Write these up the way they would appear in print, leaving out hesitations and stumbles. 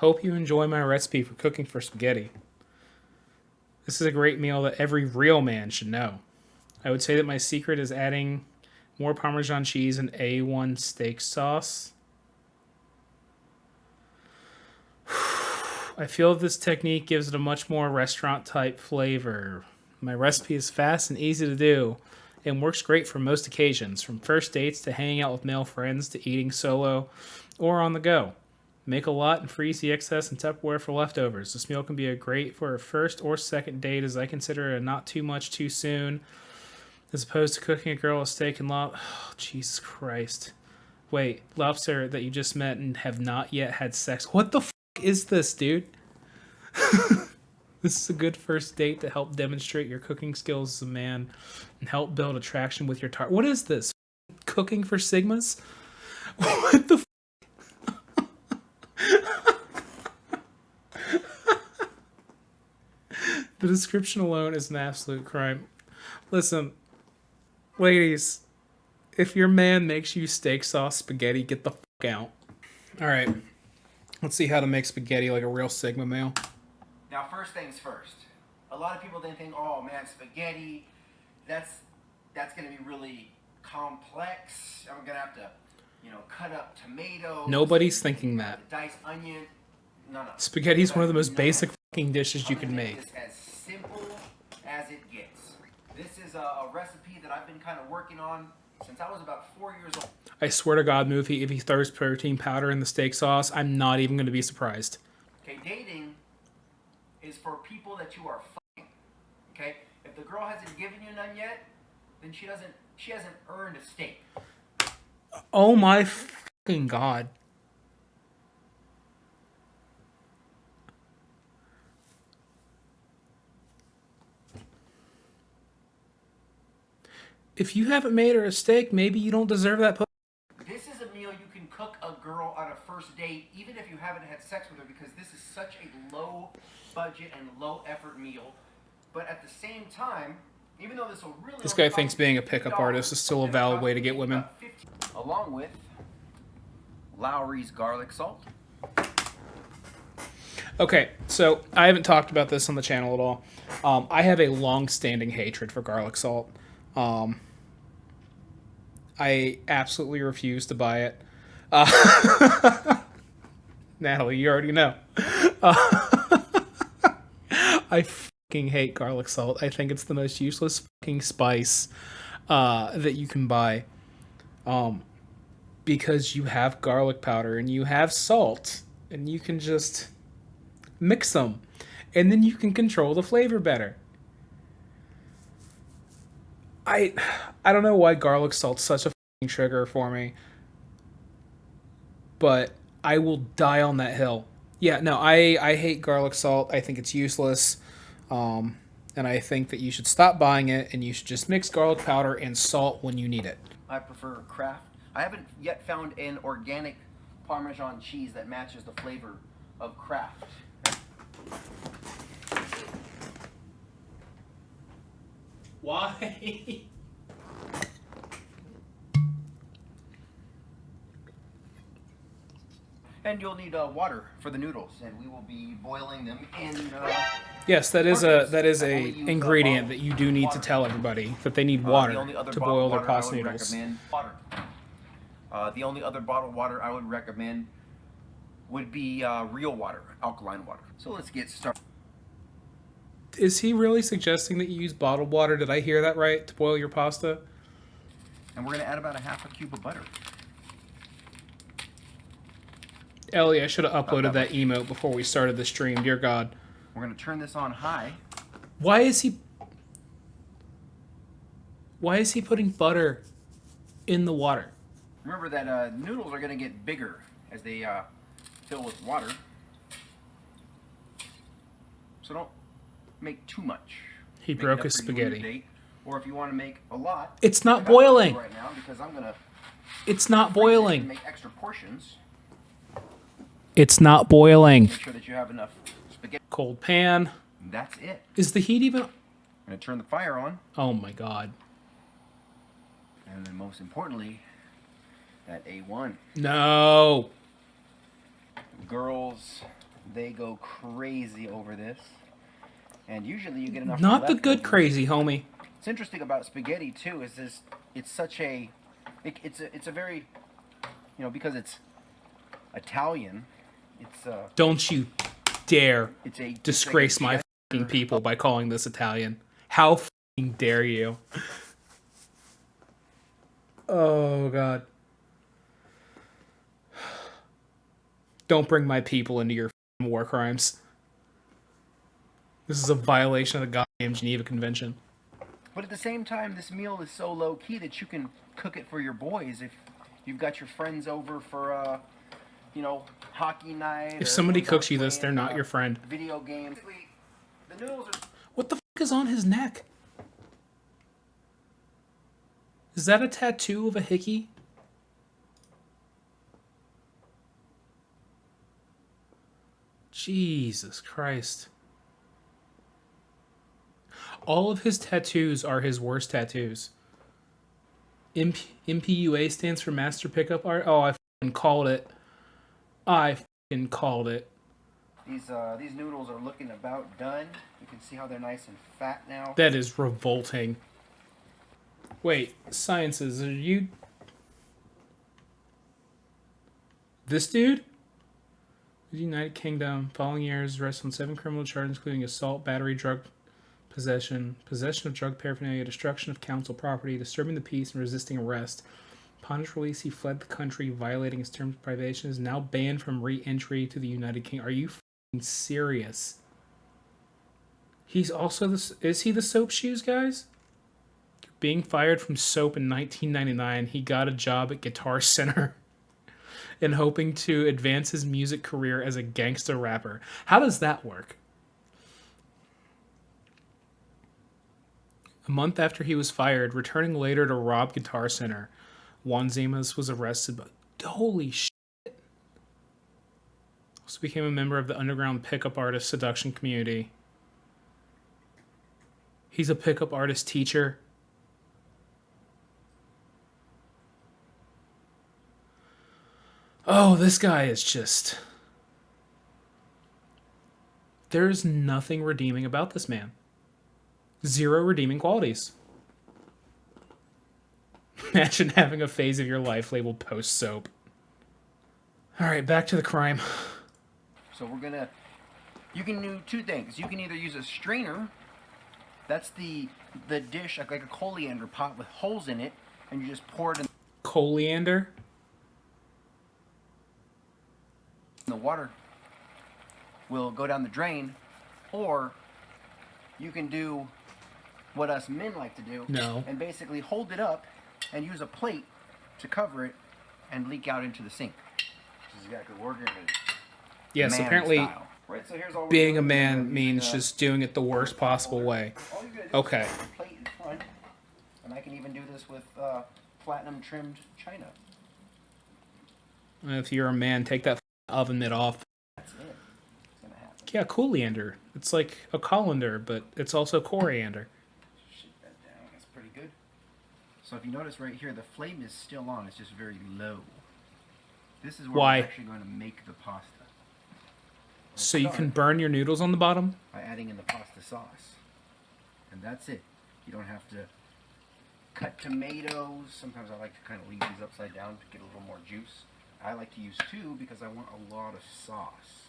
Hope you enjoy my recipe for cooking for spaghetti. This is a great meal that every real man should know. I would say that my secret is adding more Parmesan cheese and A1 steak sauce. I feel this technique gives it a much more restaurant-type flavor. My recipe is fast and easy to do and works great for most occasions, from first dates to hanging out with male friends to eating solo or on the go. Make a lot and freeze the excess in Tupperware for leftovers. This meal can be great for a first or second date, as I consider it not too much too soon, as opposed to cooking a girl a steak and lobster. Oh, Jesus Christ. Wait, lobster that you just met and have not yet had sex. What the is this, dude? This is a good first date to help demonstrate your cooking skills as a man and help build attraction with your target. What is this? Cooking for Sigmas? What the The description alone is an absolute crime. Listen, ladies, if your man makes you steak sauce spaghetti, get the fuck out. Alright, let's see how to make spaghetti like a real Sigma male. Now, first things first. A lot of people then think, oh man, spaghetti, that's going to be really complex. I'm going to have to, cut up tomatoes. Nobody's thinking that. Dice onion. No. Spaghetti's one of the most basic fucking dishes you can make. This as simple as it gets. This is a recipe that I've been kind of working on since I was about 4 years old. I swear to God, if he throws protein powder in the steak sauce, I'm not even going to be surprised. Okay, dating is for people that you are fucking. Okay? If the girl hasn't given you none yet, then she hasn't earned a steak. Oh my fucking God. If you haven't made her a steak, maybe you don't deserve that pussy. This is a meal you can cook a girl on a first date, even if you haven't had sex with her, because this is such a low budget and low effort meal. But at the same time, even though this will really... This guy thinks being a pickup artist is still a valid way to get women. Along with Lowry's garlic salt. Okay, so I haven't talked about this on the channel at all. I have a long-standing hatred for garlic salt. I absolutely refuse to buy it. Natalie, you already know. I fucking hate garlic salt. I think it's the most useless fucking spice that you can buy. Because you have garlic powder and you have salt, and you can just mix them, and then you can control the flavor better. I don't know why garlic salt's such a fucking trigger for me, but I will die on that hill. Yeah, no, I hate garlic salt. I think it's useless, and I think that you should stop buying it, and you should just mix garlic powder and salt when you need it. I prefer Kraft. I haven't yet found an organic Parmesan cheese that matches the flavor of Kraft. Why? And you'll need water for the noodles, and we will be boiling them in. Yes, that is a ingredient that you do need to tell everybody that they need water to boil their pasta noodles. The only other bottled water I would recommend would be real water, alkaline water. So let's get started. Is he really suggesting that you use bottled water? Did I hear that right? To boil your pasta? And we're going to add about a half a cube of butter. Ellie, I should have uploaded that emote before we started the stream. Dear God. We're going to turn this on high. Why is he putting butter in the water? Remember that noodles are going to get bigger as they fill with water. So don't make too much. He broke his spaghetti. Or if you want to make a lot, it's not boiling right now because I'm gonna. It's not boiling. Make extra portions. It's not boiling. Make sure that you have enough spaghetti. Cold pan. That's it. Is the heat even? I'm gonna turn the fire on. Oh my God. And then most importantly, that A1. No. Girls They go crazy over this. And usually you get enough for Not the good leftovers. crazy, homie. What's interesting about spaghetti too is this. It's such a. It's a very, because it's Italian. It's Don't you dare it's a disgrace my fucking people by calling this Italian. How fucking dare you? Oh, God. Don't bring my people into your fucking war crimes. This is a violation of the goddamn Geneva Convention. But at the same time, this meal is so low key that you can cook it for your boys if you've got your friends over for hockey night. If somebody cooks you this, they're not your friend. Video games. The noodles are. What the fuck is on his neck? Is that a tattoo of a hickey? Jesus Christ. All of his tattoos are his worst tattoos. MPUA stands for Master Pickup Art. Oh, I fucking called it. I fucking called it. These noodles are looking about done. You can see how they're nice and fat now. That is revolting. Wait, Sciences, are you... This dude? The United Kingdom, following years, arrested on 7 criminal charges, including assault, battery, drug possession, possession of drug paraphernalia, destruction of council property, disturbing the peace, and resisting arrest. Upon his release, he fled the country, violating his terms of privation, is now banned from re-entry to the United Kingdom. Are you f***ing serious? He's also the... Is he the Soap Shoes, guys? Being fired from Soap in 1999, he got a job at Guitar Center and hoping to advance his music career as a gangster rapper. How does that work? A month after he was fired, returning later to rob Guitar Center, Juan Zimas was arrested. But holy shit. Also became a member of the underground pickup artist seduction community. He's a pickup artist teacher. Oh, this guy is just... There's nothing redeeming about this man. Zero redeeming qualities. Imagine having a phase of your life labeled post-soap. Alright, back to the crime. So we're gonna... You can do two things. You can either use a strainer. That's the dish, like a coriander pot with holes in it, and you just pour it in Coriander? the water. Will go down the drain. Or you can do what us men like to do. No. And basically hold it up and use a plate to cover it and leak out into the sink. Which is exactly what we're gonna do. Yes, Man apparently style. Right, so here's all we're being a doing. man means just doing it the worst possible way. All you gotta do Okay. is put the plate in front, and I can even do this with platinum trimmed china. If you're a man, take that oven mitt off. That's it. It's gonna happen. Yeah, coriander. It's like a colander, but it's also coriander. Shit that down. That's pretty good. So if you notice right here, the flame is still on. It's just very low. This is where Why? we're actually going to make the pasta. Let's So you start can burn your noodles on the bottom? by adding in the pasta sauce. And that's it. You don't have to cut tomatoes. Sometimes I like to kind of leave these upside down to get a little more juice. I like to use two because I want a lot of sauce.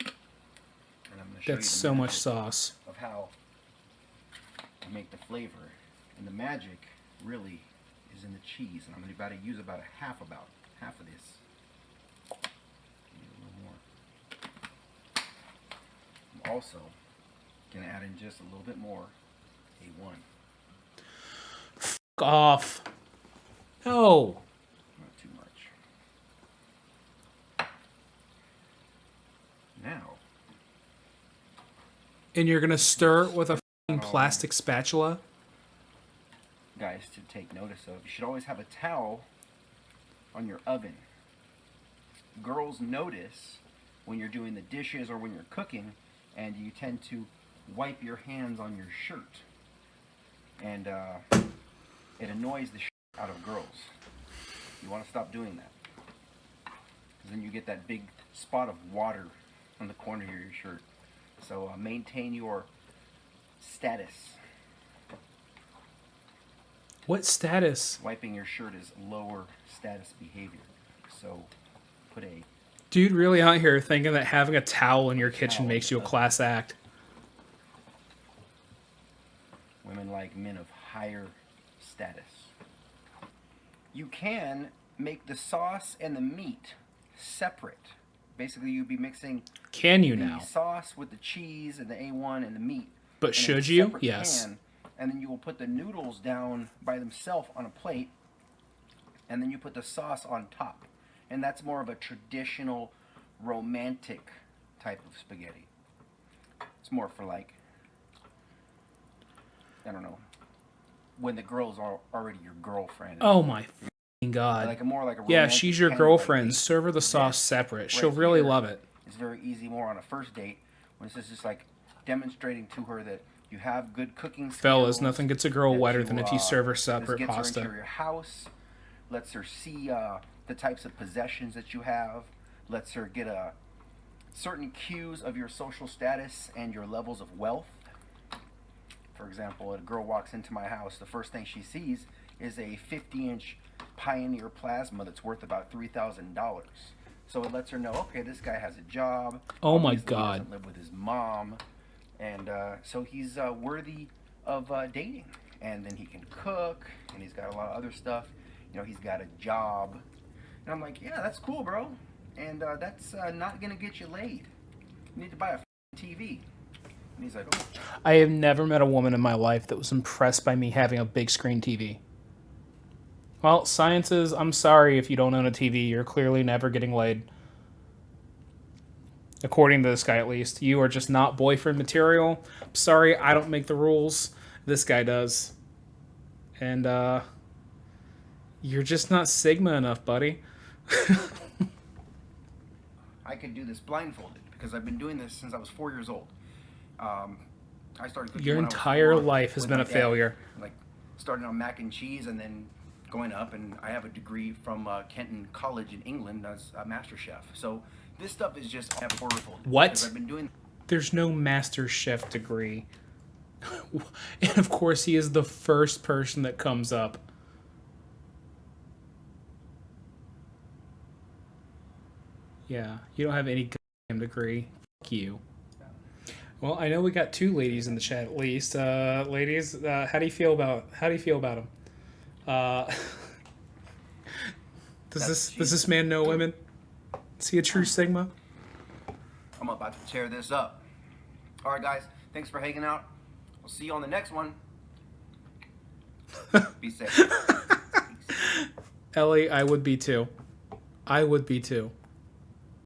And I'm going to show you That's the so much magic sauce. of how to make the flavor. And the magic really is in the cheese. And I'm going to use about half of this. Maybe a little more. I'm also going to add in just a little bit more A1. Fuck off. No. Not too much. Now, And you're going to stir it with a fucking plastic spatula? guys, to take notice of, you should always have a towel on your oven. Girls notice when you're doing the dishes or when you're cooking, and you tend to wipe your hands on your shirt. And it annoys the shit out of girls. You want to stop doing that. then you get that big spot of water on the corner of your shirt. So maintain your status. What status? Wiping your shirt is lower status behavior. So put a Dude really out here thinking that having a towel in your kitchen makes you a class act. women like men of higher status. You can make the sauce and the meat separate. Basically, you'd be mixing Can you the now? sauce with the cheese and the A1 and the meat. But in a should you? separate Yes. pan, and then you will put the noodles down by themselves on a plate, and then you put the sauce on top. And that's more of a traditional romantic type of spaghetti. It's more for like, I don't know, when the girl's already your girlfriend. Oh my f***ing god. Like a more like a Yeah, romantic she's your kind of girlfriend. like Serve her the sauce this separate. right She'll really here love it. It's very easy more on a first date when it's just like demonstrating to her that you have good cooking skills. Fellas, nothing gets a girl that wetter you, than if you serve her this separate gets pasta. her into your house, lets her see the types of possessions that you have, lets her get certain cues of your social status and your levels of wealth. For example, a girl walks into my house, the first thing she sees is a 50-inch Pioneer plasma that's worth about $3,000. So it lets her know, okay, this guy has a job. Oh my Obviously, God. He doesn't live with his mom, and so he's worthy of dating. And then he can cook, and he's got a lot of other stuff. You know, he's got a job. And I'm like, yeah, that's cool, bro. And that's not gonna get you laid. You need to buy a TV. And he's like, oh. I have never met a woman in my life that was impressed by me having a big screen TV. Well, science is, I'm sorry if you don't own a TV. You're clearly never getting laid. According to this guy, at least. You are just not boyfriend material. I'm sorry, I don't make the rules. This guy does. And, you're just not Sigma enough, buddy. I could do this blindfolded because I've been doing this since I was 4 years old. I started cooking Your when I was entire 4 life has with been my a dad. failure. Like starting on mac and cheese and then going up, and I have a degree from Kenton College in England as a master chef. So this stuff is just horrible. What? Because I've been doing. There's no master chef degree. And of course, he is the first person that comes up. Yeah, you don't have any goddamn degree. Fuck you. Well, I know we got two ladies in the chat at least. Ladies, how do you feel about him? Does this man know women? Is he a true Sigma? I'm about to tear this up. All right, guys. Thanks for hanging out. We'll see you on the next one. Be safe. Ellie, I would be too. I would be too.